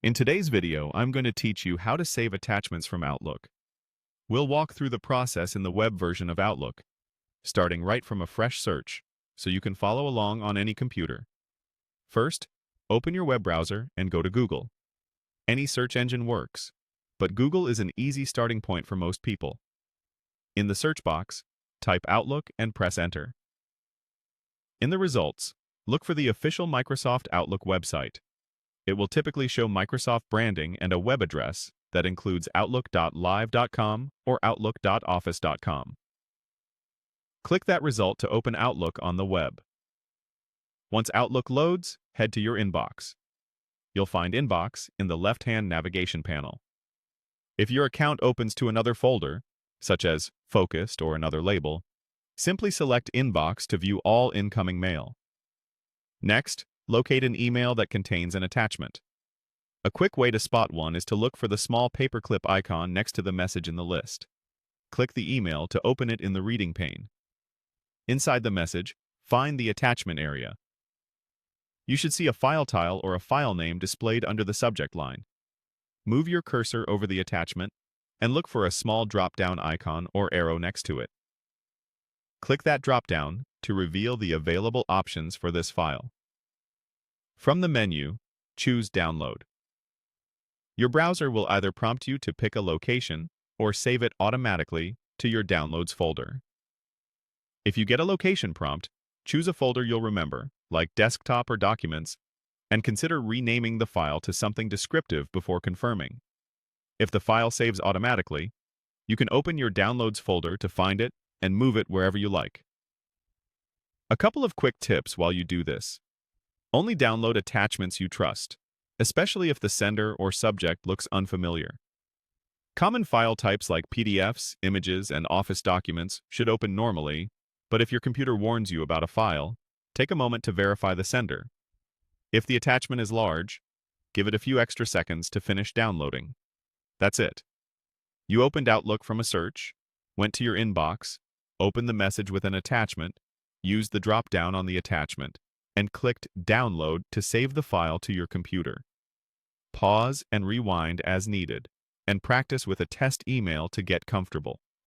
In today's video, I'm going to teach you how to save attachments from Outlook. We'll walk through the process in the web version of Outlook, starting right from a fresh search, so you can follow along on any computer. First, open your web browser and go to Google. Any search engine works, but Google is an easy starting point for most people. In the search box, type Outlook and press Enter. In the results, look for the official Microsoft Outlook website. It will typically show Microsoft branding and a web address that includes outlook.live.com or outlook.office.com. Click that result to open Outlook on the web. Once Outlook loads, head to your inbox. You'll find Inbox in the left-hand navigation panel. If your account opens to another folder, such as Focused or another label, simply select Inbox to view all incoming mail. Next, locate an email that contains an attachment. A quick way to spot one is to look for the small paperclip icon next to the message in the list. Click the email to open it in the reading pane. Inside the message, find the attachment area. You should see a file tile or a file name displayed under the subject line. Move your cursor over the attachment and look for a small drop-down icon or arrow next to it. Click that drop-down to reveal the available options for this file. From the menu, choose Download. Your browser will either prompt you to pick a location or save it automatically to your Downloads folder. If you get a location prompt, choose a folder you'll remember, like Desktop or Documents, and consider renaming the file to something descriptive before confirming. If the file saves automatically, you can open your Downloads folder to find it and move it wherever you like. A couple of quick tips while you do this. Only download attachments you trust, especially if the sender or subject looks unfamiliar. Common file types like PDFs, images, and Office documents should open normally, but if your computer warns you about a file, take a moment to verify the sender. If the attachment is large, give it a few extra seconds to finish downloading. That's it. You opened Outlook from a search, went to your inbox, opened the message with an attachment, used the drop-down on the attachment, and clicked Download to save the file to your computer. Pause and rewind as needed, and practice with a test email to get comfortable.